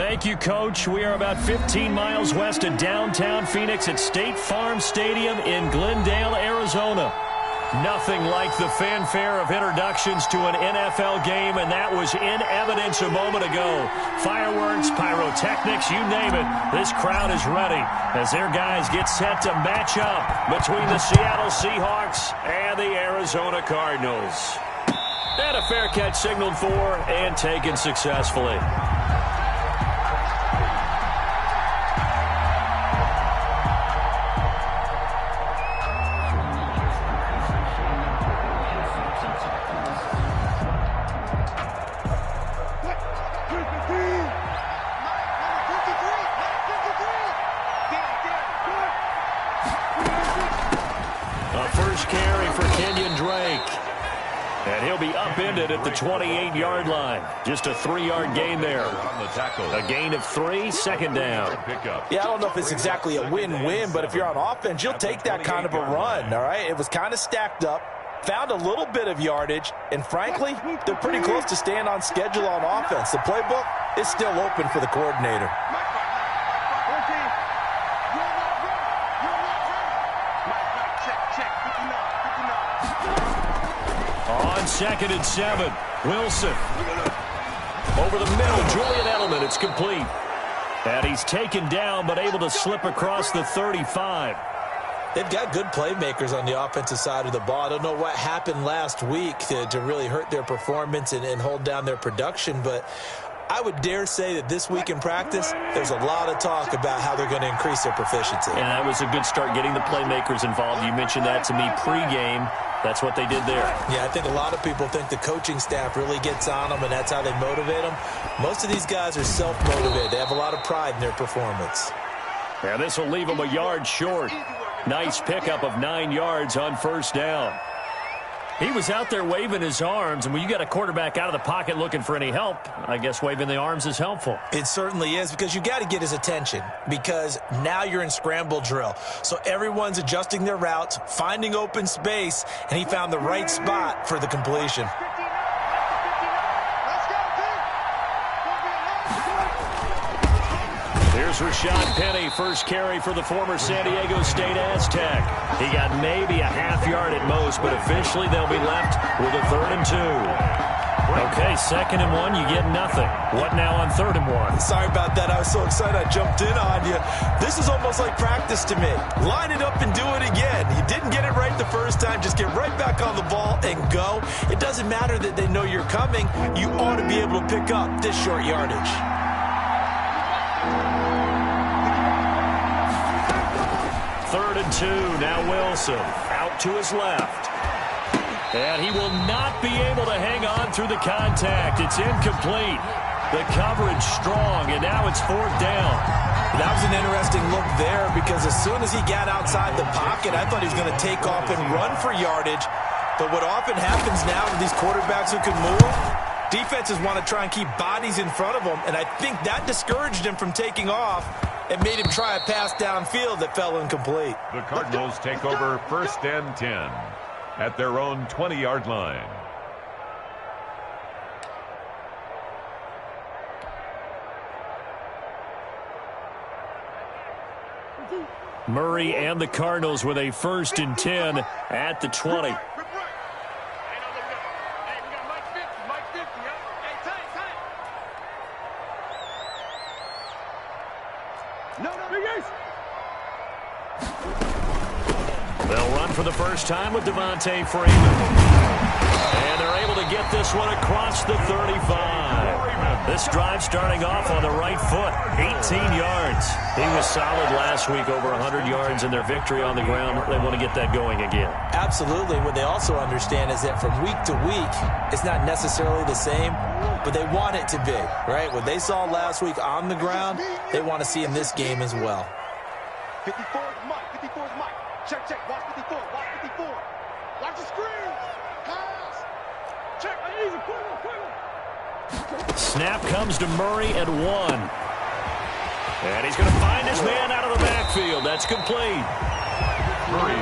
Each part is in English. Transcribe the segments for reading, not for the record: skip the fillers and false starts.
Thank you, Coach. We are about 15 miles west of downtown Phoenix at State Farm Stadium in Glendale, Arizona. Nothing like the fanfare of introductions to an NFL game, and that was in evidence a moment ago. Fireworks, pyrotechnics, you name it. This crowd is ready as their guys get set to match up between the Seattle Seahawks and the Arizona Cardinals. And a fair catch signaled for and taken successfully. And he'll be upended at the 28-yard line. Just a 3-yard gain there. A gain of 3, second down. Yeah, I don't know if it's exactly a win-win, but if you're on offense, you'll take that kind of a run, all right? It was kind of stacked up, found a little bit of yardage, and frankly, they're pretty close to staying on schedule on offense. The playbook is still open for the coordinator. On 2nd and 7, Wilson. Over the middle, Julian Edelman, it's complete. And he's taken down, but able to slip across the 35. They've got good playmakers on the offensive side of the ball. I don't know what happened last week to really hurt their performance and hold down their production, but I would dare say that this week in practice, there's a lot of talk about how they're going to increase their proficiency. And that was a good start, getting the playmakers involved. You mentioned that to me pregame. That's what they did there. Yeah, I think a lot of people think the coaching staff really gets on them, and that's how they motivate them. Most of these guys are self-motivated. They have a lot of pride in their performance. And this will leave them a yard short. Nice pickup of 9 yards on first down. He was out there waving his arms, and when you got a quarterback out of the pocket looking for any help, I guess waving the arms is helpful. It certainly is, because you got to get his attention, because now you're in scramble drill. So everyone's adjusting their routes, finding open space, and he found the right spot for the completion. Here's Rashad Penny, first carry for the former San Diego State Aztec. He got maybe a half yard at most, but officially they'll be left with a 3rd and 2. Okay, 2nd and 1, you get nothing. What now on 3rd and 1? Sorry about that. I was so excited I jumped in on you. This is almost like practice to me. Line it up and do it again. You didn't get it right the first time. Just get right back on the ball and go. It doesn't matter that they know you're coming. You ought to be able to pick up this short yardage. 3rd and 2, now Wilson out to his left. And he will not be able to hang on through the contact. It's incomplete. The coverage strong, and now it's 4th down. That was an interesting look there, because as soon as he got outside the pocket, I thought he was going to take off and run for yardage. But what often happens now with these quarterbacks who can move, defenses want to try and keep bodies in front of them, and I think that discouraged him from taking off and made him try a pass downfield that fell incomplete. The Cardinals take over 1st and 10 at their own 20-yard line. Murray and the Cardinals with a 1st and 10 at the 20. They'll run for the first time with Devontae Freeman. And they're able to get this one across the 35. This drive starting off on the right foot, 18 yards. He was solid last week, over 100 yards in their victory on the ground. They want to get that going again. Absolutely. What they also understand is that from week to week, it's not necessarily the same, but they want it to be, right? What they saw last week on the ground, they want to see in this game as well. 54 is Mike. 54 is Mike. Check, check. Watch 54. Watch 54. Watch the screen. Pass. Check. Easy. Quick. Snap comes to Murray at 1. And he's going to find his man out of the backfield. That's complete.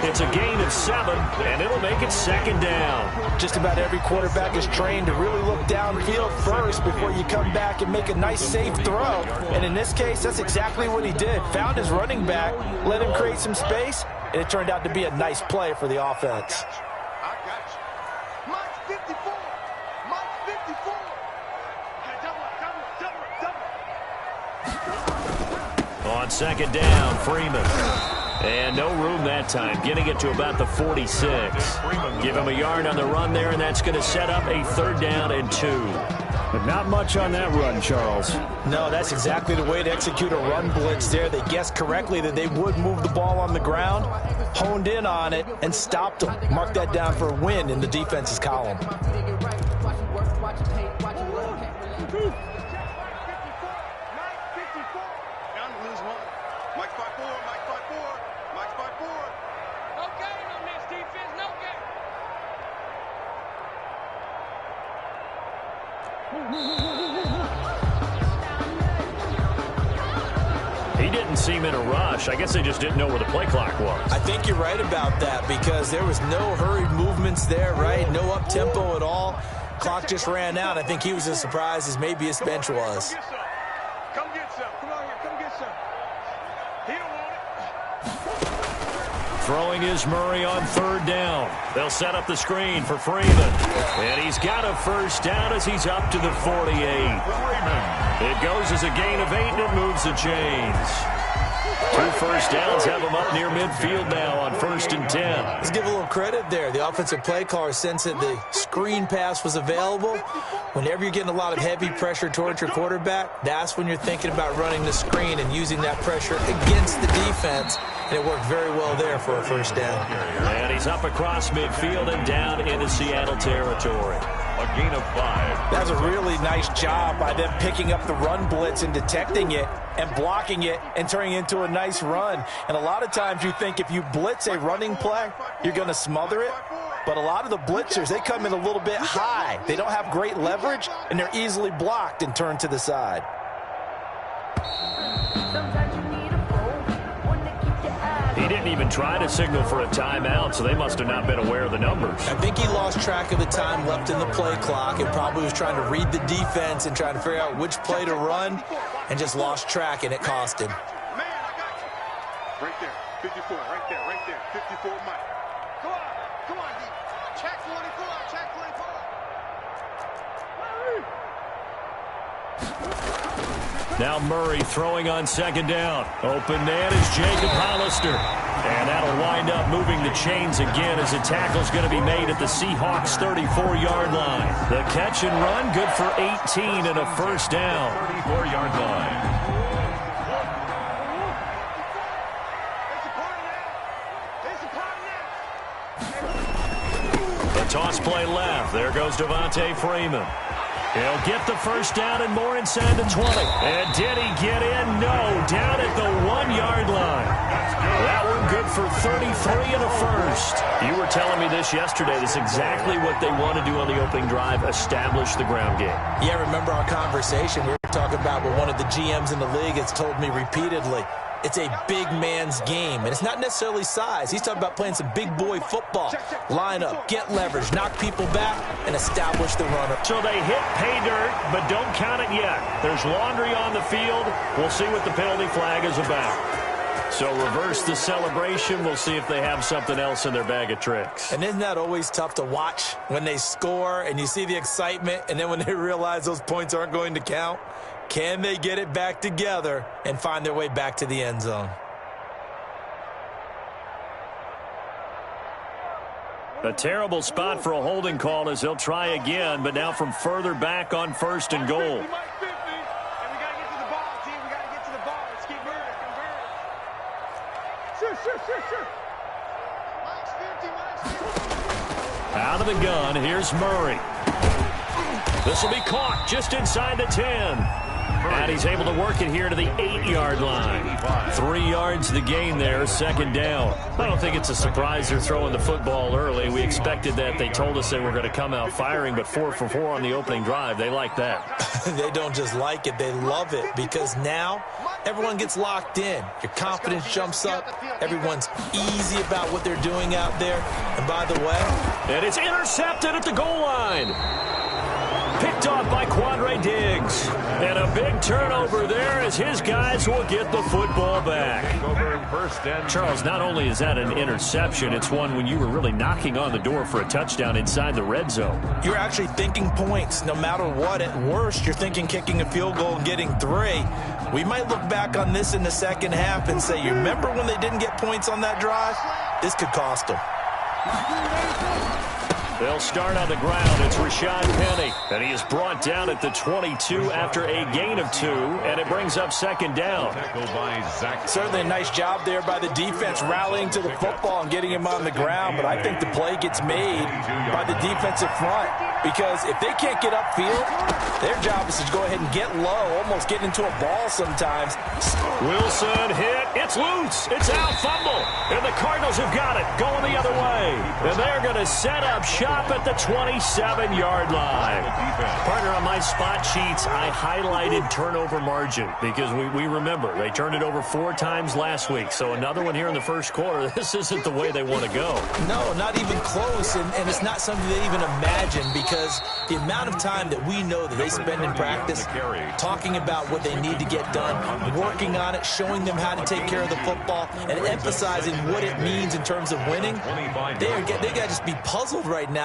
It's a gain of 7, and it'll make it 2nd down. Just about every quarterback is trained to really look downfield first before you come back and make a nice, safe throw. And in this case, that's exactly what he did. Found his running back, let him create some space, and it turned out to be a nice play for the offense. I got you. Mike's 54. Mike's 54. Hey, double. On 2nd down, Freeman. And no room that time, getting it to about the 46. Give him a yard on the run there, and that's going to set up a 3rd down and 2. But not much on that run, Charles. No, that's exactly the way to execute a run blitz there. They guessed correctly that they would move the ball on the ground, honed in on it, and stopped them. Mark that down for a win in the defense's column. He didn't seem in a rush. I guess they just didn't know where the play clock was. I think you're right about that because there was no hurried movements there, right? No up-tempo at all. Clock just ran out. I think he was as surprised as maybe his bench was. Come get some. Come on here. Come get some. He don't want it. Throwing is Murray on 3rd down. They'll set up the screen for Freeman. And he's got a 1st down as he's up to the 48. It goes as a gain of 8, and it moves the chains. 2 1st downs have him up near midfield now on 1st and 10. Let's give a little credit there. The offensive play caller sensed that the screen pass was available. Whenever you're getting a lot of heavy pressure towards your quarterback, that's when you're thinking about running the screen and using that pressure against the defense. And it worked very well there for a 1st down. And he's up across midfield and down into Seattle territory. A gain of 5. That was a really nice job by them picking up the run blitz and detecting it and blocking it and turning it into a nice run. And a lot of times you think if you blitz a running play, you're going to smother it. But a lot of the blitzers, they come in a little bit high. They don't have great leverage, and they're easily blocked and turned to the side. He didn't even try to signal for a timeout, so they must have not been aware of the numbers. I think he lost track of the time left in the play clock and probably was trying to read the defense and trying to figure out which play to run and just lost track, and it cost him. Man, I got you. Right there. 54. Right there. Right there. 54, Mike. Come on. Come on, D. Check 24. Check 24. Now Murray throwing on 2nd down. Open man is Jacob Hollister. And that'll wind up moving the chains again as a tackle's going to be made at the Seahawks' 34-yard line. The catch and run, good for 18 and a 1st down. 34-yard line. The toss play left. There goes Devontae Freeman. He'll get the 1st down and more inside the 20. And did he get in? No. Down at the 1-yard line. That one good for 33 and a 1st. You were telling me this yesterday. This is exactly what they want to do on the opening drive, establish the ground game. Yeah, remember our conversation. We were talking about what one of the GMs in the league has told me repeatedly. It's a big man's game, and it's not necessarily size. He's talking about playing some big boy football. Line up, get leverage, knock people back, and establish the runner. So they hit pay dirt, but don't count it yet. There's laundry on the field. We'll see what the penalty flag is about. So reverse the celebration. We'll see if they have something else in their bag of tricks. And isn't that always tough to watch when they score and you see the excitement, and then when they realize those points aren't going to count? Can they get it back together and find their way back to the end zone? A terrible spot for a holding call as they'll try again, but now from further back on 1st and goal. And we got to get to the ball, team. We got to get to the ball. Let's keep moving. Sure. Mike's 50. Out of the gun, here's Murray. This will be caught just inside the 10. And he's able to work it here to the 8-yard line. 3 yards the gain there, 2nd down. I don't think it's a surprise they're throwing the football early. We expected that. They told us they were going to come out firing, but 4 for 4 on the opening drive. They like that. They don't just like it, they love it, because now everyone gets locked in. Your confidence jumps up. Everyone's easy about what they're doing out there. And by the way, and it's intercepted at the goal line. Picked off by Quandre Diggs. And a big turnover there as his guys will get the football back. Charles, not only is that an interception, it's one when you were really knocking on the door for a touchdown inside the red zone. You're actually thinking points. No matter what, at worst, you're thinking kicking a field goal and getting 3. We might look back on this in the second half and say, you remember when they didn't get points on that drive? This could cost them. They'll start on the ground. It's Rashad Penny. And he is brought down at the 22 after a gain of 2. And it brings up second down. Certainly a nice job there by the defense rallying to the football and getting him on the ground. But I think the play gets made by the defensive front. Because if they can't get upfield, their job is to go ahead and get low, almost get into a ball sometimes. Wilson hit. It's loose. It's out. Fumble. And the Cardinals have got it. Going the other way. And they're going to set up shop at the 27-yard line. Partner, on my spot sheets, I highlighted turnover margin because we remember they turned it over 4 times last week. So another one here in the first quarter. This isn't the way they want to go. No, not even close. And it's not something they even imagine because the amount of time that we know that they spend in practice talking about what they need to get done, working on it, showing them how to take care of the football, and emphasizing what it means in terms of winning, they got to just be puzzled right now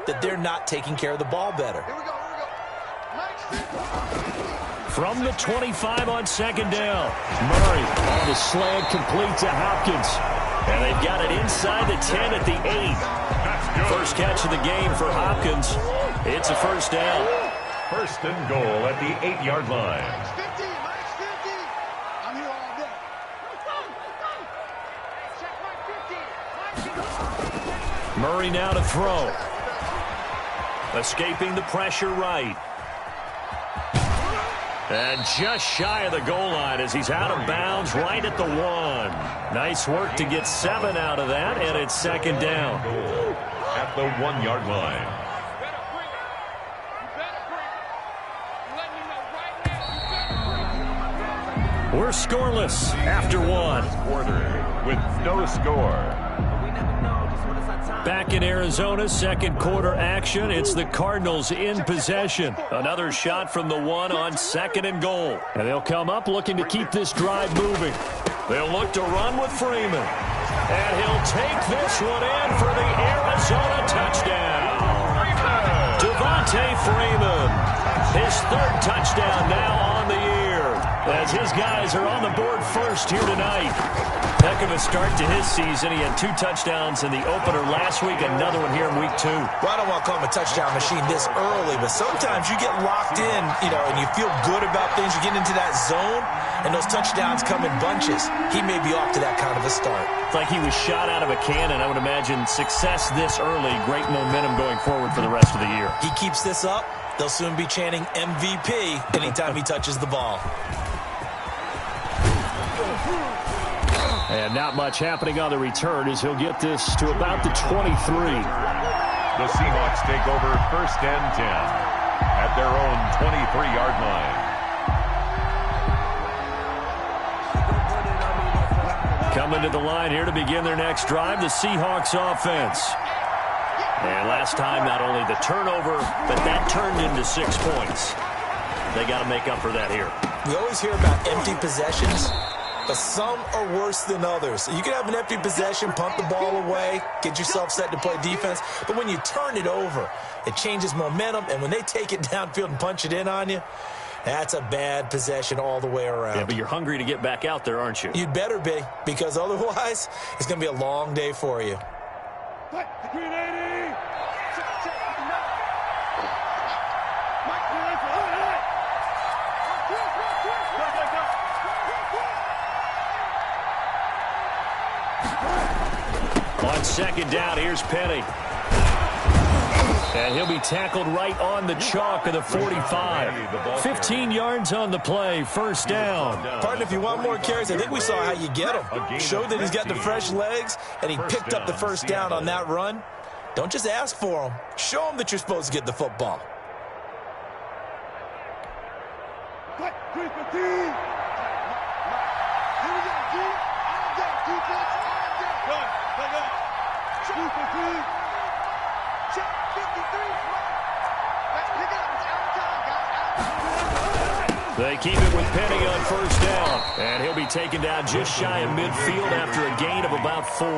that they're not taking care of the ball better. From the 25 on second down, Murray on the slant complete to Hopkins. And they've got it inside the 10 at the 8. First catch of the game for Hopkins. It's a first down. First and goal at the 8-yard line. Murray now to throw. Escaping the pressure right. And just shy of the goal line as he's out of bounds right at the 1. Nice work to get 7 out of that, and it's second down. At the 1-yard line. We're scoreless after 1. Quarter with no score. Back in Arizona, second quarter action. It's the Cardinals in possession. Another shot from the 1 on second and goal. And they'll come up looking to keep this drive moving. They'll look to run with Freeman. And he'll take this one in for the Arizona touchdown. Devontae Freeman. His 3rd touchdown now on the year. As his guys are on the board first here tonight. Heck of a start to his season. He had 2 touchdowns in the opener last week, another one here in week 2. Well, I don't want to call him a touchdown machine this early, but sometimes you get locked in, and you feel good about things. You get into that zone, and those touchdowns come in bunches. He may be off to that kind of a start. It's like he was shot out of a cannon. I would imagine success this early, great momentum going forward for the rest of the year. He keeps this up, they'll soon be chanting MVP anytime he touches the ball. And not much happening on the return as he'll get this to about the 23. The Seahawks take over first and 10 at their own 23-yard line. Coming to the line here to begin their next drive, the Seahawks offense. And last time, not only the turnover, but that turned into 6 points. They got to make up for that here. We always hear about empty possessions, but some are worse than others. You can have an empty possession, punt the ball away, get yourself set to play defense. But when you turn it over, it changes momentum. And when they take it downfield and punch it in on you, that's a bad possession all the way around. Yeah, but you're hungry to get back out there, aren't you? You'd better be, because otherwise it's going to be a long day for you. On second down, here's Penny. And he'll be tackled right on the chalk of the 45. 15 yards on the play, first down. Partner, if you want more carries, I think we saw how you get him. Showed that he's got the fresh legs, and he picked up the first down on that run. Don't just ask for him. Show him that you're supposed to get the football. They keep it with Penny on first down. And he'll be taken down just shy of midfield after a gain of about 4.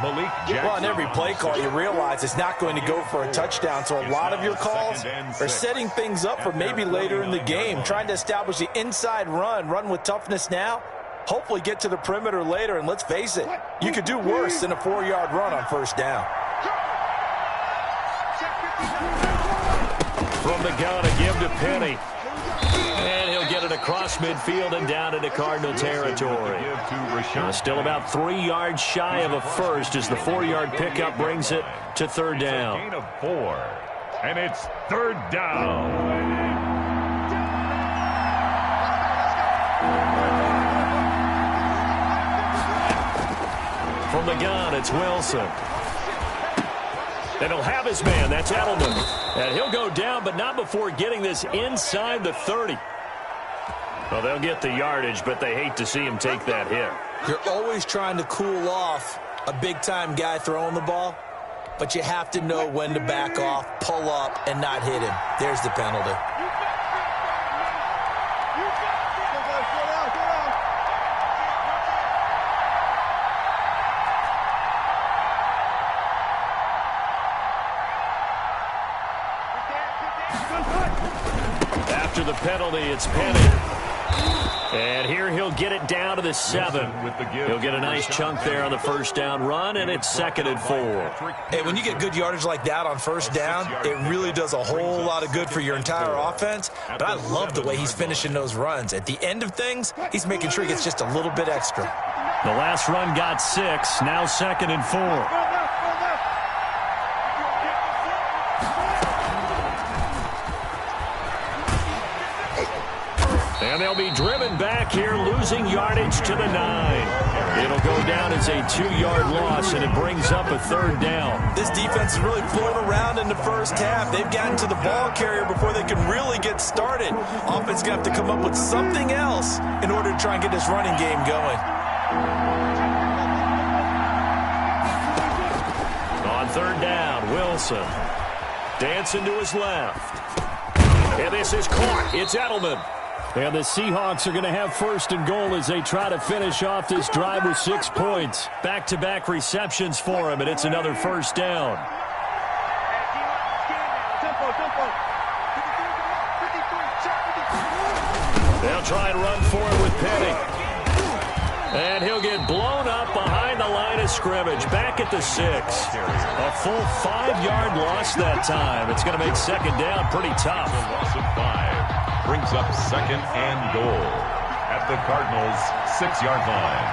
Malik Jackson. Well, on every play call, you realize it's not going to go for a touchdown. So a lot of your calls are setting things up for maybe later in the game, trying to establish the inside run with toughness now. Hopefully get to the perimeter later. And let's face it, you could do worse than a 4-yard run on first down. From the gun, a give to Penny. And he'll get it across midfield and down into Cardinal territory. Still about 3 yards shy of a first as the 4-yard pickup brings it to third down. Gain of 4. And it's third down. From the gun, it's Wilson. And he'll have his man. That's Edelman. And he'll go down, but not before getting this inside the 30. Well, they'll get the yardage, but they hate to see him take that hit. You're always trying to cool off a big-time guy throwing the ball, but you have to know when to back off, pull up, and not hit him. There's the penalty. After the penalty, it's Penny. And here he'll get it down to the 7. He'll get a nice chunk there on the first down run, and it's 2nd and 4. Hey, when you get good yardage like that on first down, it really does a whole lot of good for your entire offense. But I love the way he's finishing those runs. At the end of things, he's making sure he gets just a little bit extra. The last run got 6, now 2nd and 4. And they'll be driven back here, losing yardage to the 9. It'll go down as a 2-yard loss, and it brings up a third down. This defense is really fooling around in the first half. They've gotten to the ball carrier before they can really get started. Offense going to have to come up with something else in order to try and get this running game going. On third down, Wilson dancing to his left. And this is caught. It's Edelman. And the Seahawks are going to have first and goal as they try to finish off this drive with 6 points. Back-to-back receptions for him, and it's another first down. They'll try and run for it with Penny. And he'll get blown up behind the line of scrimmage, back at the 6. A full 5-yard loss that time. It's going to make second down pretty tough. A loss of 5. Brings up 2nd and goal at the Cardinals' 6-yard line.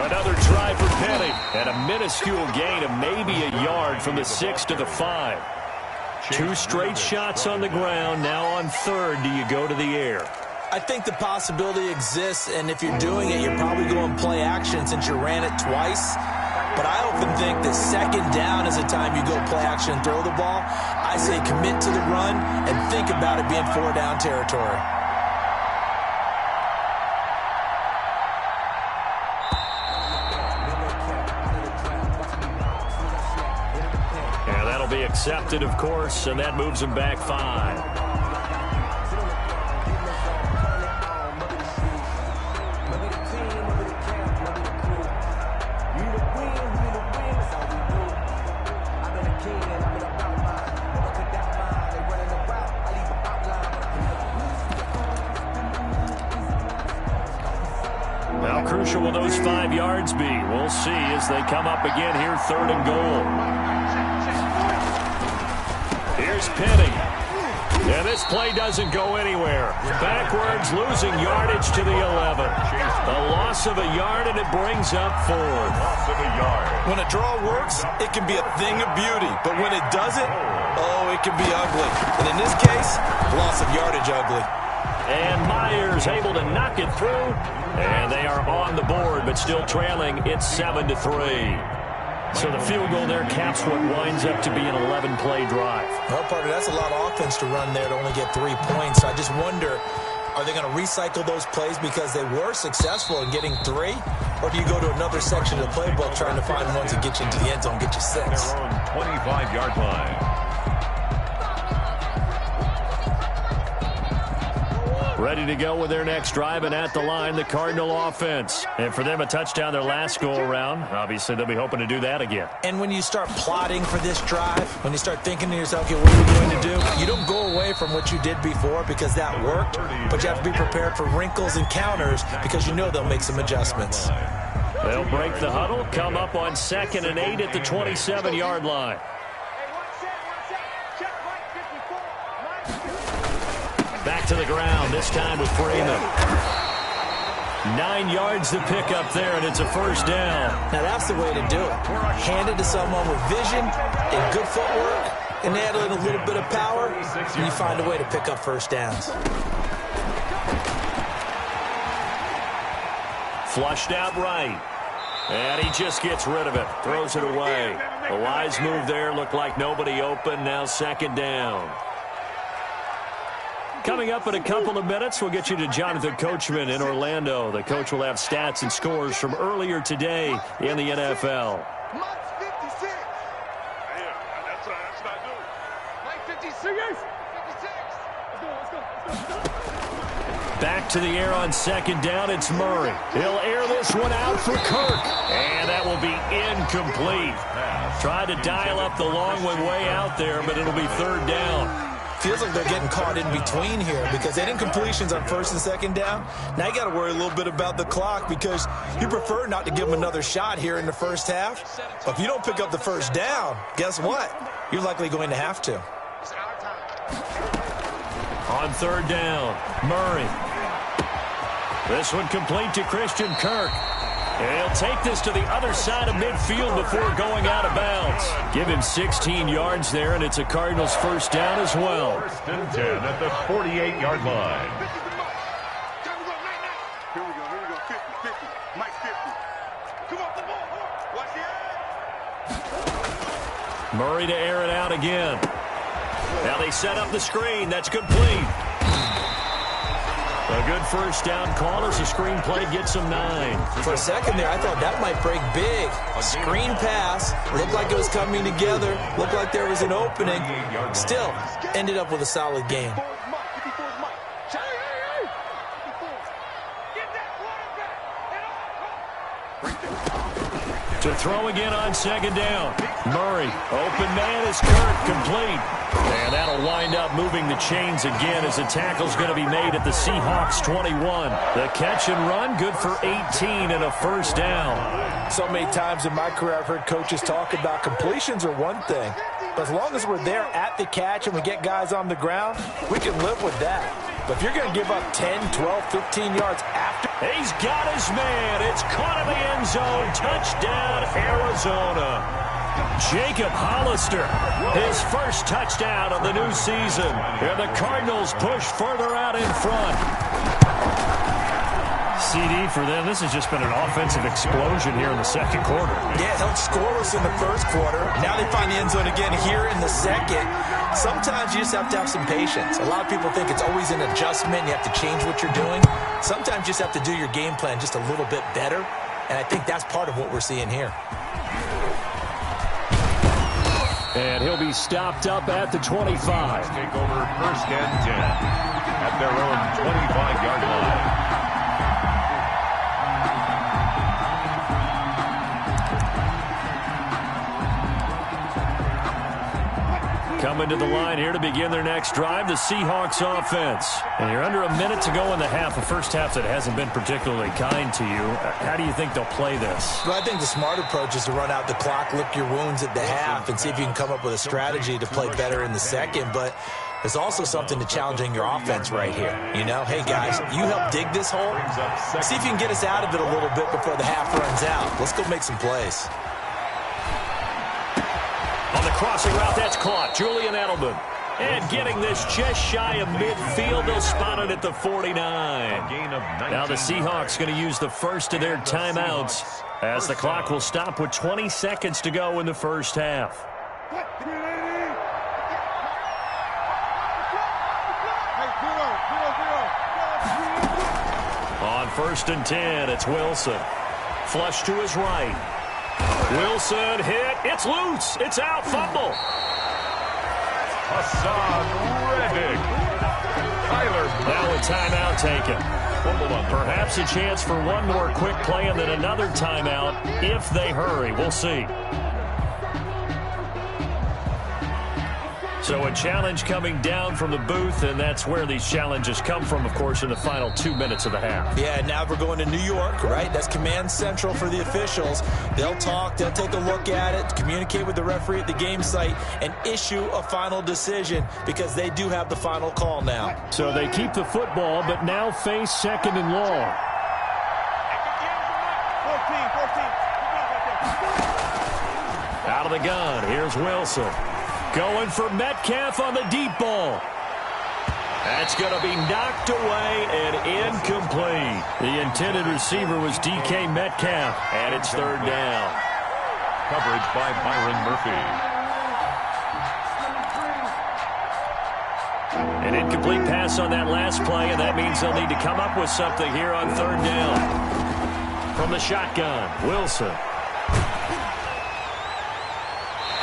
Another try for Penny, and a minuscule gain of maybe a yard from the 6 to the 5. 2 straight shots on the ground. Now on third, do you go to the air? I think the possibility exists, and if you're doing it, you're probably going play action since you ran it twice. But I often think that second down is the time you go play action and throw the ball. I say commit to the run and think about it being 4-down territory. Yeah, that'll be accepted, of course, and that moves him back 5. How crucial will those 5 yards be? We'll see as they come up again here, 3rd and goal. Here's Penny. And this play doesn't go anywhere. Backwards, losing yardage to the 11. A loss of a yard, and it brings up 4. Loss of a yard. When a draw works, it can be a thing of beauty. But when it doesn't, oh, it can be ugly. And in this case, loss of yardage ugly. And Myers able to knock it through. And they are on the board, but still trailing. It's 7-3. So the field goal there caps what winds up to be an 11-play drive. Well, partner, that's a lot of offense to run there to only get 3 points. I just wonder, Are they going to recycle those plays because they were successful in getting 3? Or do you go to another section of the playbook trying to find ones that get you into the end zone, get you 6? Their own 25-yard line. Ready to go with their next drive, and at the line, the Cardinal offense. And for them, a touchdown their last go-around. Obviously, they'll be hoping to do that again. And when you start plotting for this drive, when you start thinking to yourself, okay, what are we going to do? You don't go away from what you did before because that worked, but you have to be prepared for wrinkles and counters because you know they'll make some adjustments. They'll break the huddle, come up on 2nd and 8 at the 27-yard line. Back to the ground, this time with Freeman. 9 yards to pick up there, and it's a first down. Now that's the way to do it. Hand it to someone with vision and good footwork, and add in a little bit of power, and you find a way to pick up first downs. Flushed out right. And he just gets rid of it. Throws it away. A wise move there. Looked like nobody open. Now 2nd down. Coming up in a couple of minutes, we'll get you to Jonathan Coachman in Orlando. The coach will have stats and scores from earlier today in the NFL. Mike's 56. Yeah, that's not good. Mike 56. 56. Let's go. Back to the air on 2nd down. It's Murray. He'll air this one out for Kirk. And that will be incomplete. Tried to dial up the long one way out there, but it'll be 3rd down. Feels like they're getting caught in between here because they didn't completions on 1st and 2nd down. Now you got to worry a little bit about the clock because you prefer not to give them another shot here in the first half. But if you don't pick up the first down, guess what? You're likely going to have to. On 3rd down, Murray. This one complete to Christian Kirk. He'll take this to the other side of midfield before going out of bounds. Give him 16 yards there, and it's a Cardinals first down as well. 1st and 10 at the 48-yard line. Here we go. 50, 50. Mike's 50. Come on, the ball. Watch the edge. Murray to air it out again. Now they set up the screen. That's complete. A good first down call as the screen play gets him 9. For a second there, I thought that might break big. A screen pass. Looked like it was coming together. Looked like there was an opening. Still, ended up with a solid game. To throw again on 2nd down. Murray, open man is Kirk, complete. And that'll wind up moving the chains again as the tackle's going to be made at the Seahawks 21. The catch and run, good for 18 and a first down. So many times in my career I've heard coaches talk about completions are one thing. But as long as we're there at the catch and we get guys on the ground, we can live with that. But if you're going to give up 10, 12, 15 yards after... He's got his man. It's caught in the end zone. Touchdown, Arizona. Jacob Hollister, his first touchdown of the new season. And the Cardinals push further out in front. CD for them. This has just been an offensive explosion here in the 2nd quarter. Yeah, held scoreless in the 1st quarter. Now they find the end zone again here in the 2nd. Sometimes you just have to have some patience. A lot of people think it's always an adjustment. You have to change what you're doing. Sometimes you just have to do your game plan just a little bit better. And I think that's part of what we're seeing here. And he'll be stopped up at the 25. Take over 1st and 10 at their own 25-yard line. Coming to the line here to begin their next drive, the Seahawks offense. And you're under a minute to go in the half, a first half that hasn't been particularly kind to you. How do you think they'll play this? Well, I think the smart approach is to run out the clock, lick your wounds at the half, and see if you can come up with a strategy to play better in the 2nd. But there's also something to challenging your offense right here. You know, hey, guys, you help dig this hole. See if you can get us out of it a little bit before the half runs out. Let's go make some plays. On the crossing route, that's caught. Julian Edelman. And getting this just shy of midfield, they'll spot it at the 49. Now the Seahawks going to use the first of their timeouts as the clock will stop with 20 seconds to go in the first half. first and 10, it's Wilson. Flush to his right. Wilson hit. It's loose. It's out. Fumble. Hassan Reddick. Tyler. Now a timeout taken. Perhaps a chance for one more quick play and then another timeout if they hurry. We'll see. So a challenge coming down from the booth, and that's where these challenges come from, of course, in the final 2 minutes of the half. Yeah, now we're going to New York, right? That's command central for the officials. They'll talk, they'll take a look at it, communicate with the referee at the game site, and issue a final decision because they do have the final call now. So they keep the football, but now face second and long. 14. Out of the gun, here's Wilson. Going for Metcalf on the deep ball. That's going to be knocked away and incomplete. The intended receiver was DK Metcalf, and it's third down. Coverage by Byron Murphy. An incomplete pass on that last play, and that means they'll need to come up with something here on third down. From the shotgun, Wilson.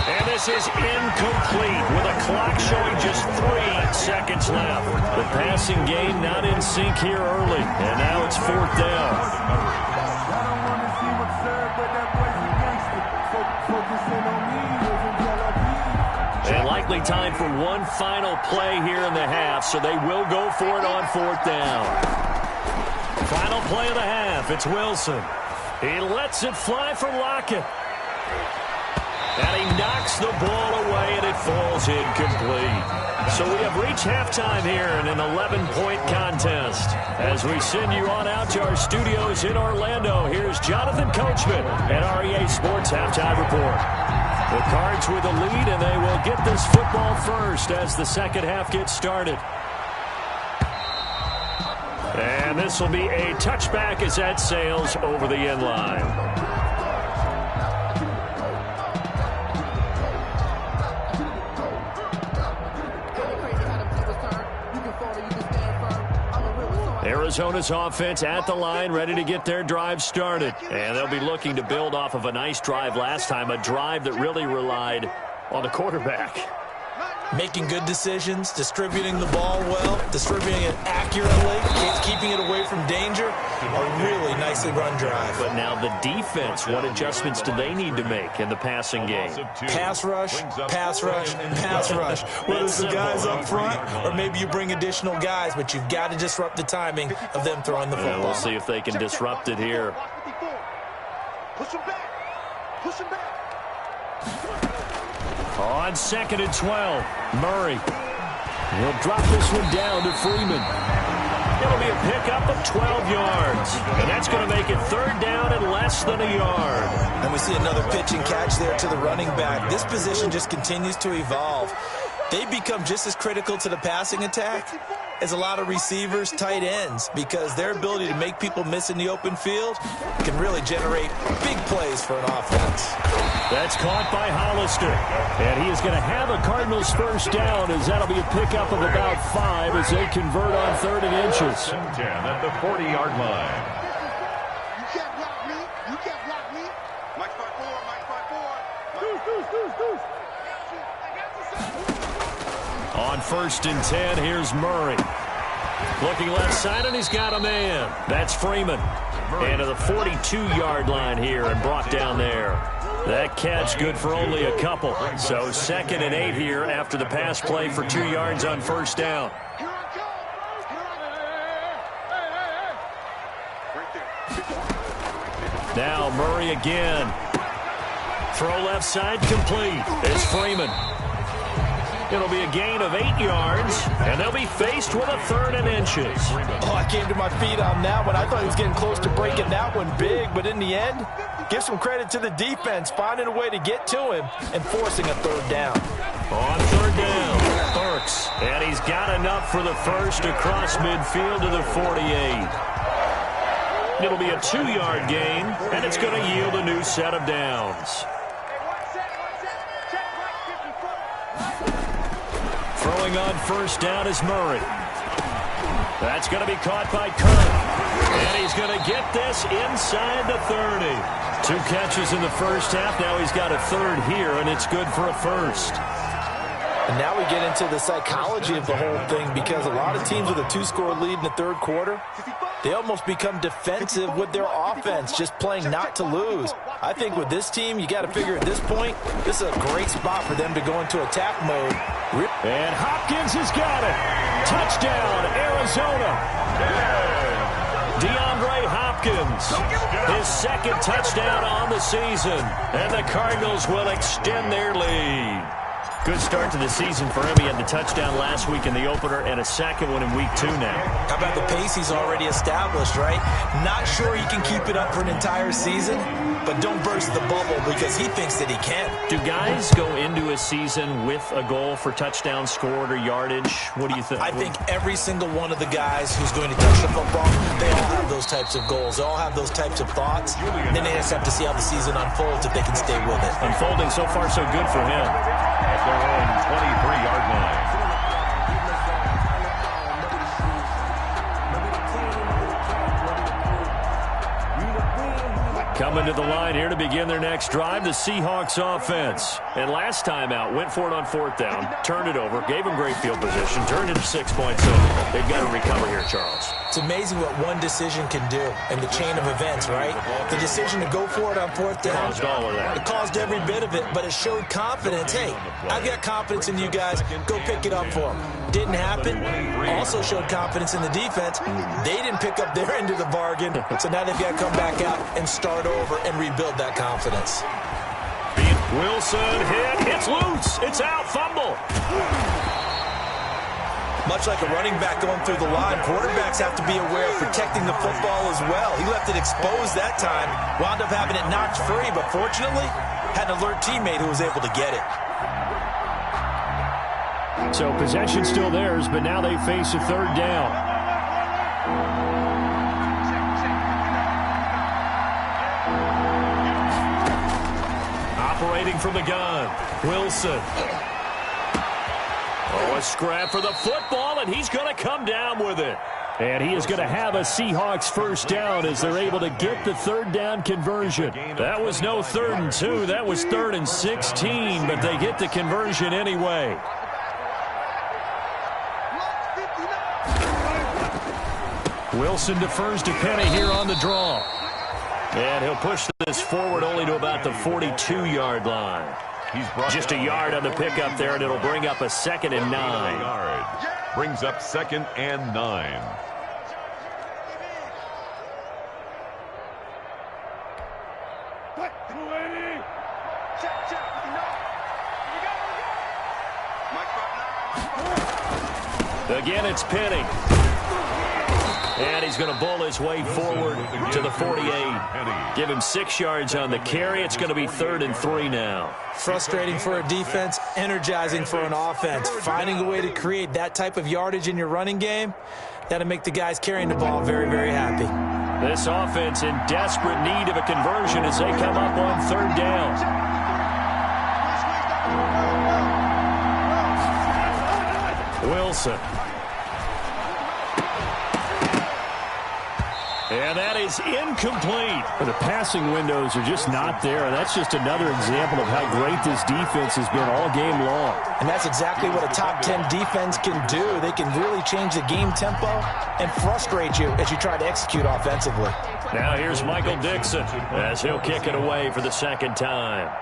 And this is incomplete with a clock showing just 3 seconds left. The passing game not in sync here early, and now it's fourth down. And likely time for one final play here in the half, so they will go for it on fourth down. Final play of the half, it's Wilson. He lets it fly for Lockett. And he knocks the ball away, and it falls incomplete. So we have reached halftime here in an 11-point contest. As we send you on out to our studios in Orlando, here's Jonathan Coachman at REA Sports Halftime Report. The Cards with the lead, and they will get this football first as the second half gets started. And this will be a touchback as that sails over the end line. Arizona's offense at the line, ready to get their drive started. And they'll be looking to build off of a nice drive last time, a drive that really relied on the quarterback. Making good decisions, distributing the ball well, distributing it accurately, keeping it away from danger. A really nicely run drive. But now the defense, what adjustments do they need to make in the passing game? Pass rush, pass rush, pass rush. Whether it's the guys up front or maybe you bring additional guys, but you've got to disrupt the timing of them throwing the football. And we'll see if they can disrupt it here. Push him back. Push him back. On 2nd and 12, Murray. He'll drop this one down to Freeman. It'll be a pickup of 12 yards. And that's going to make it third down and less than a yard. And we see another pitch and catch there to the running back. This position just continues to evolve. They become just as critical to the passing attack as a lot of receivers, tight ends, because their ability to make people miss in the open field can really generate big plays for an offense. That's caught by Hollister. And he is going to have a Cardinals first down, as that'll be a pickup of about 5 as they convert on 3rd and inches. 10 at the 40-yard line. You can't block me. You can't block me. Mike 5-4. Mike 5-4. Deuce. On 1st and 10, here's Murray. Looking left side, and he's got a man. That's Freeman. And to the 42-yard line here and brought down there. That catch good for only a couple. So 2nd and 8 here after the pass play for 2 yards on first down. Now Murray again. Throw left side complete. It's Freeman. It'll be a gain of 8 yards, and they'll be faced with a 3rd and inches. Oh, I came to my feet on that one. I thought he was getting close to breaking that one big, but in the end, give some credit to the defense, finding a way to get to him and forcing a 3rd down. On 3rd down, Burks, and he's got enough for the first across midfield to the 48. It'll be a 2-yard gain, and it's going to yield a new set of downs. Throwing on first down is Murray. That's going to be caught by Kirk. And he's going to get this inside the 30. 2 catches in the first half. Now he's got a third here, and it's good for a first. And now we get into the psychology of the whole thing, because a lot of teams with a 2-score lead in the third quarter, they almost become defensive with their offense, just playing not to lose. I think with this team, you got to figure at this point, this is a great spot for them to go into attack mode. And Hopkins has got it. Touchdown, Arizona. DeAndre Hopkins, his second touchdown on the season, and the Cardinals will extend their lead. Good start to the season for him. He had the touchdown last week in the opener and a second one in week 2 now. How about the pace he's already established, right? Not sure he can keep it up for an entire season, but don't burst the bubble because he thinks that he can. Do guys go into a season with a goal for touchdown scored or yardage? What do you think? I think every single one of the guys who's going to touch the football, they all have those types of goals. They all have those types of thoughts. Then they just have to see how the season unfolds if they can stay with it. Unfolding so far so good for him. At their own 23-yard line. Coming to the line here to begin their next drive, the Seahawks offense. And last time out, went for it on 4th down, turned it over, gave them great field position, turned it to 6 points over. They've got to recover here, Charles. It's amazing what one decision can do in the chain of events, right? The decision to go for it on 4th down. Caused all of that. It caused every bit of it, but it showed confidence. Hey, I've got confidence in you guys. Go pick it up for them. Didn't happen. Also showed confidence in the defense. They didn't pick up their end of the bargain, so now they've got to come back out and start over and rebuild that confidence. Wilson hit. It's loose. It's out. Fumble. Much like a running back going through the line, quarterbacks have to be aware of protecting the football as well. He left it exposed that time, wound up having it knocked free, but fortunately, had an alert teammate who was able to get it. So possession still theirs, but now they face a 3rd down. Operating from the gun, Wilson. Oh, a scrap for the football, and he's going to come down with it. And he is going to have a Seahawks first down as they're able to get the 3rd down conversion. That was no 3rd and 2. That was 3rd and 16, but they get the conversion anyway. Wilson defers to Penny here on the draw. And he'll push this forward only to about the 42-yard line. Just a yard on the pickup there, and it'll bring up a 2nd and 9. Brings up 2nd and 9. Again, it's Penny. And he's going to bull his way forward to the 48. Give him 6 yards on the carry. It's going to be 3rd and 3 now. Frustrating for a defense, energizing for an offense. Finding a way to create that type of yardage in your running game, that'll make the guys carrying the ball very, very happy. This offense in desperate need of a conversion as they come up on 3rd down. Wilson. And that is incomplete. The passing windows are just not there, and that's just another example of how great this defense has been all game long. And that's exactly what a top 10 defense can do. They can really change the game tempo and frustrate you as you try to execute offensively. Now here's Michael Dixon as he'll kick it away for the 2nd time.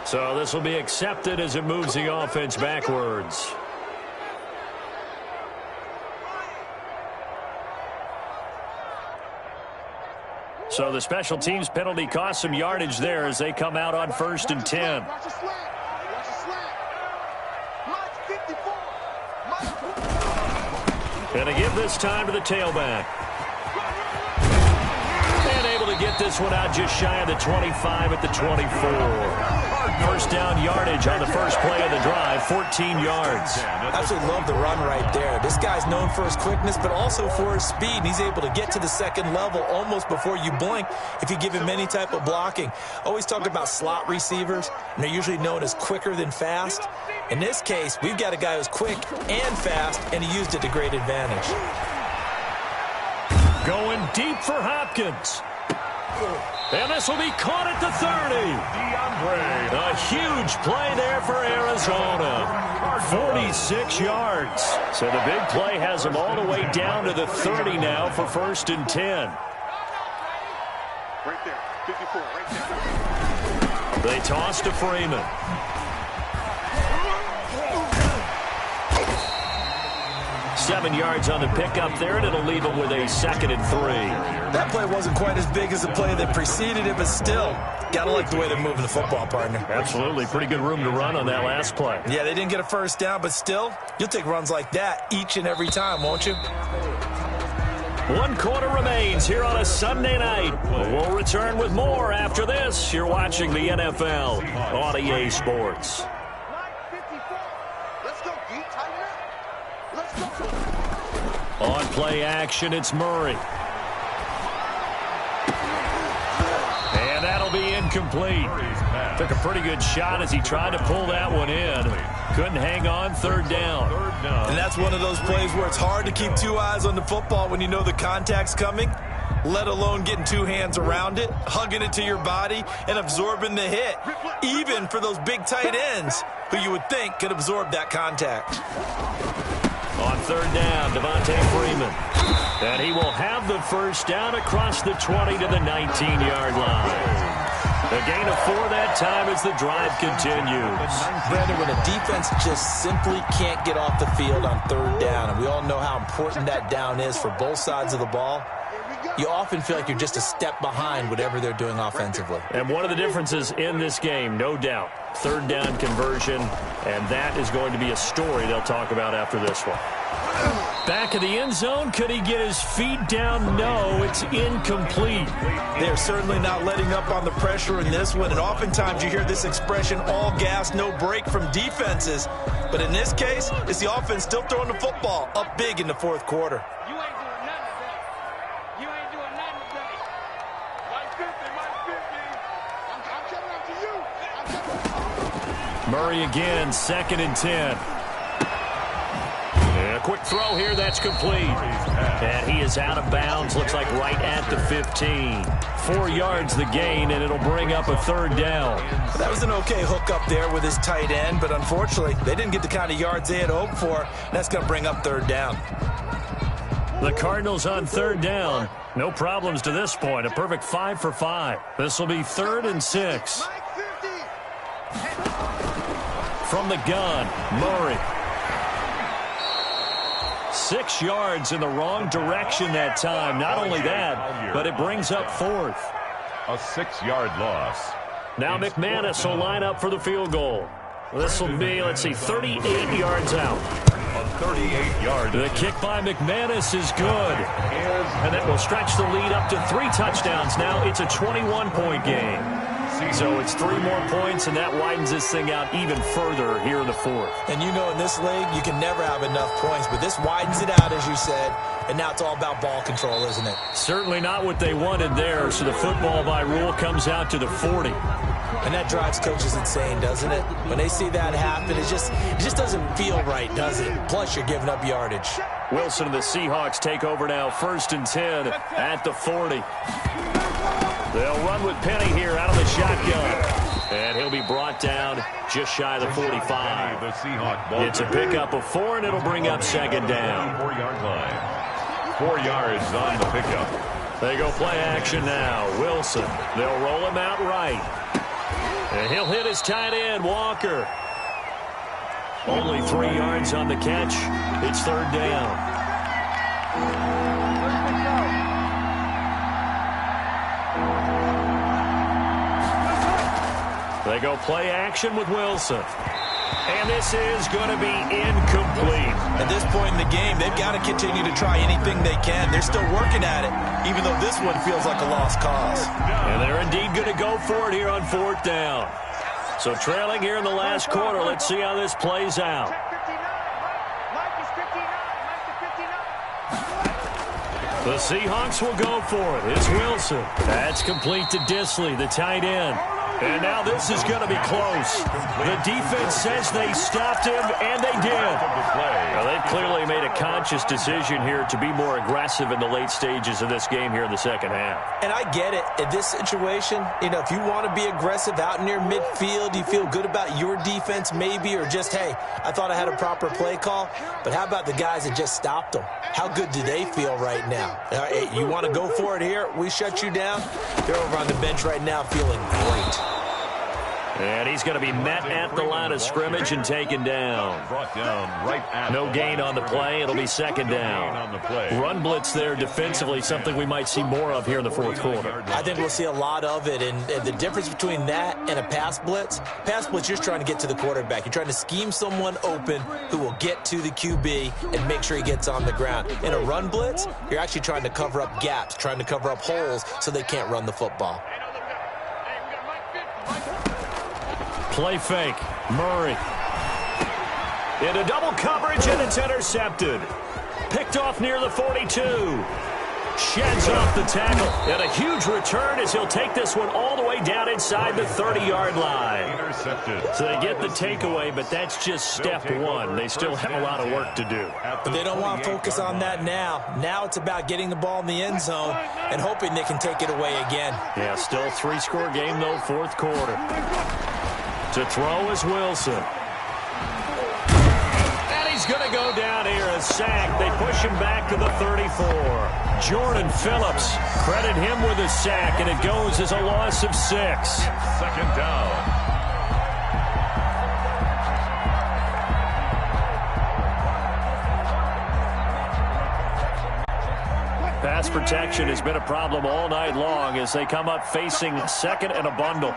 So this will be accepted as it moves the offense backwards. So the special teams penalty cost some yardage there as they come out on 1st and 10. And to give this time to the tailback. And able to get this one out just shy of the 25 at the 24. First down yardage on the first play of the drive, 14 yards. Absolutely love the run right there. This guy's known for his quickness, but also for his speed. And he's able to get to the second level almost before you blink if you give him any type of blocking. Always talk about slot receivers, and they're usually known as quicker than fast. In this case, we've got a guy who's quick and fast, and he used it to great advantage. Going deep for Hopkins. And this will be caught at the 30. A huge play there for Arizona. 46 yards. So the big play has them all the way down to the 30 now for 1st and 10. Right there, 54, right there. They toss to Freeman. Seven yards on the pickup there, and it'll leave them with a 2nd and 3. That play wasn't quite as big as the play that preceded it, but still, gotta like the way they're moving the football, partner. Absolutely. Pretty good room to run on that last play. Yeah, they didn't get a first down, but still, you'll take runs like that each and every time, won't you? 1 quarter remains here on a Sunday night. We'll return with more after this. You're watching the NFL on EA Sports. On play action, it's Murray. And that'll be incomplete. Took a pretty good shot as he tried to pull that one in. Couldn't hang on, 3rd down. And that's one of those plays where it's hard to keep 2 eyes on the football when you know the contact's coming, let alone getting 2 hands around it, hugging it to your body, and absorbing the hit, even for those big tight ends who you would think could absorb that contact. On 3rd down, Devontae Freeman. And he will have the first down across the 20 to the 19-yard line. A gain of 4 that time as the drive continues. Brandon, when a defense just simply can't get off the field on 3rd down, and we all know how important that down is for both sides of the ball, you often feel like you're just a step behind whatever they're doing offensively. And one of the differences in this game, no doubt, 3rd down conversion, and that is going to be a story they'll talk about after this one. Back of the end zone, could he get his feet down? No, it's incomplete. They're certainly not letting up on the pressure in this one, and oftentimes you hear this expression, all gas, no break from defenses. But in this case, it's the offense still throwing the football up big in the 4th quarter. Murray again, 2nd and 10. And a quick throw here, that's complete. And he is out of bounds, looks like right at the 15. 4 yards the gain, and it'll bring up a 3rd down. That was an okay hook up there with his tight end, but unfortunately, they didn't get the kind of yards they had hoped for. And that's going to bring up 3rd down. The Cardinals on 3rd down. No problems to this point. A perfect 5 for 5. This will be 3rd and 6. From the gun, Murray. 6 yards in the wrong direction that time. Not only that, but it brings up 4th. A 6-yard loss. Now McManus will line up for the field goal. This will be, 38 yards out. A 38-yard. The kick by McManus is good. And it will stretch the lead up to 3 touchdowns. Now it's a 21-point game. So it's 3 more points, and that widens this thing out even further here in the 4th. And you know in this league, you can never have enough points, but this widens it out, as you said, and now it's all about ball control, isn't it? Certainly not what they wanted there, so the football by rule comes out to the 40. And that drives coaches insane, doesn't it? When they see that happen, it just doesn't feel right, does it? Plus, you're giving up yardage. Wilson and the Seahawks take over now, 1st and 10 at the 40. They'll run with Penny here out of the shotgun. And he'll be brought down just shy of the 45. It's a pickup of 4, and it'll bring up 2nd down. 4-yard line. 4 yards on the pickup. They go play action now. Wilson. They'll roll him out right. And he'll hit his tight end, Walker. Only 3 yards on the catch. It's 3rd down. They go play action with Wilson. And this is going to be incomplete. At this point in the game, they've got to continue to try anything they can. They're still working at it, even though this one feels like a lost cause. And they're indeed going to go for it here on 4th down. So trailing here in the last quarter. Let's see how this plays out. The Seahawks will go for it. It's Wilson. That's complete to Disley, the tight end. And now this is going to be close. The defense says they stopped him, and they did. Now, they've clearly made a conscious decision here to be more aggressive in the late stages of this game here in the second half. And I get it. In this situation, if you want to be aggressive out near midfield, you feel good about your defense maybe, or just, hey, I thought I had a proper play call. But how about the guys that just stopped them? How good do they feel right now? Hey, you want to go for it here? We shut you down? They're over on the bench right now feeling great. And he's going to be met at the line of scrimmage and taken down. No gain on the play. It'll be second down. Run blitz there defensively, something we might see more of here in the fourth quarter. I think we'll see a lot of it. And the difference between that and a pass blitz, you're just trying to get to the quarterback. You're trying to scheme someone open who will get to the QB and make sure he gets on the ground. In a run blitz, you're actually trying to cover up gaps, trying to cover up holes so they can't run the football. Play fake. Murray. Into double coverage, and it's intercepted. Picked off near the 42. Sheds off the tackle. And a huge return as he'll take this one all the way down inside the 30-yard line. Intercepted. So they get the takeaway, but that's just step one. They still have a lot of work to do. But they don't want to focus on that now. Now it's about getting the ball in the end zone and hoping they can take it away again. Yeah, still three-score game, though, fourth quarter. To throw is Wilson. And he's going to go down here, a sack. They push him back to the 34. Jordan Phillips, credit him with a sack, and it goes as a loss of 6. Second down. Pass protection has been a problem all night long as they come up facing second and a bundle.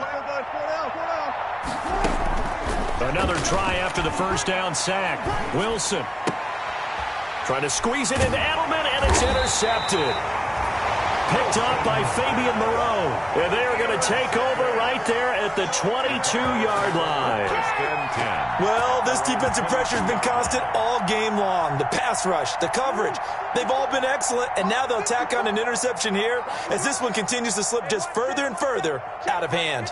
Another try after the first down sack. Wilson trying to squeeze it into Edelman, and it's intercepted. Picked up by Fabian Moreau. And they're going to take over right there at the 22-yard line. Well, this defensive pressure has been constant all game long. The pass rush, the coverage, they've all been excellent, and now they'll tack on an interception here as this one continues to slip just further and further out of hand.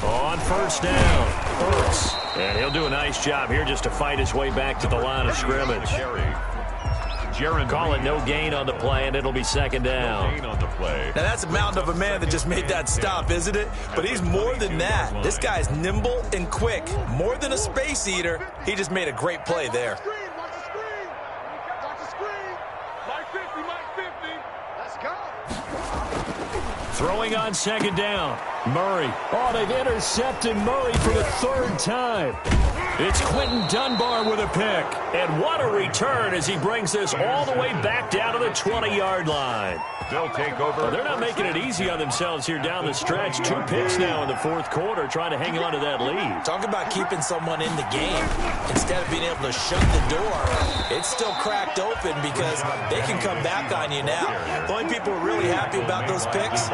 On first down, Hurts. And he'll do a nice job here just to fight his way back to the line of scrimmage. Call it no gain on the play, and it'll be second down. Now, that's a mountain of a man that just made that stop, isn't it? But he's more than that. This guy's nimble and quick. More than a space eater, he just made a great play there. Throwing on second down, Murray. Oh, they've intercepted Murray for the third time. It's Quentin Dunbar with a pick. And what a return as he brings this all the way back down to the 20-yard line. They'll take over. Well, they're not making it easy on themselves here down the stretch. 2 picks now in the fourth quarter trying to hang on to that lead. Talk about keeping someone in the game. Instead of being able to shut the door, it's still cracked open because they can come back on you now. The only people who are really happy about those picks,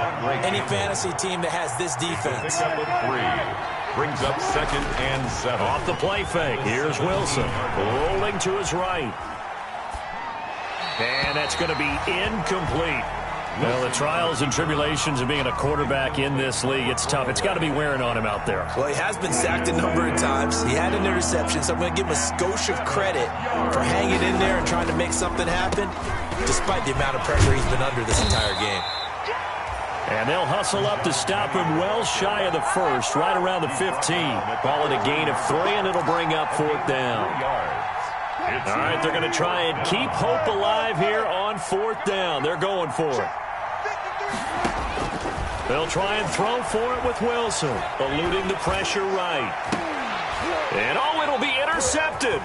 any fantasy team that has this defense. Brings up second and 7. Off the play fake. Here's Wilson rolling to his right. And that's going to be incomplete. Well, the trials and tribulations of being a quarterback in this league, it's tough. It's got to be wearing on him out there. Well, he has been sacked a number of times. He had an interception, so I'm going to give him a skosh of credit for hanging in there and trying to make something happen, despite the amount of pressure he's been under this entire game. And they'll hustle up to stop him well shy of the first, right around the 15. Call it a gain of 3, and it'll bring up fourth down. All right, they're going to try and keep hope alive here on fourth down. They're going for it. They'll try and throw for it with Wilson, eluding the pressure right. And, oh, it'll be intercepted.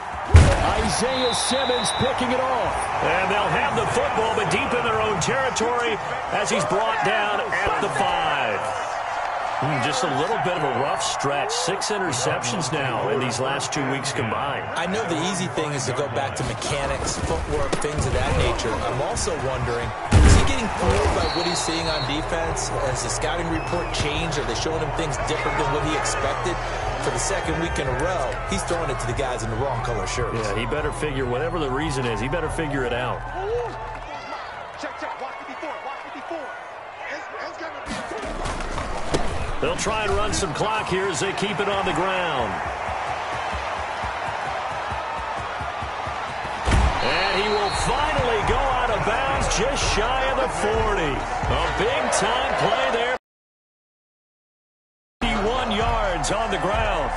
Isaiah Simmons picking it off. And they'll have the football, but deep in their own territory as he's brought down at the 5. Just a little bit of a rough stretch. 6 interceptions now in these last 2 weeks combined. I know the easy thing is to go back to mechanics, footwork, things of that nature. I'm also wondering, is he getting fooled by what he's seeing on defense? Has the scouting report changed? Are they showing him things different than what he expected? For the second week in a row, he's throwing it to the guys in the wrong color shirts. Yeah, he better figure, whatever the reason is, he better figure it out. Check, watch 54, watch 54. It's going to be They'll try and run some clock here as they keep it on the ground. And he will finally go out of bounds just shy of the 40. A big-time play there. 51 yards on the ground.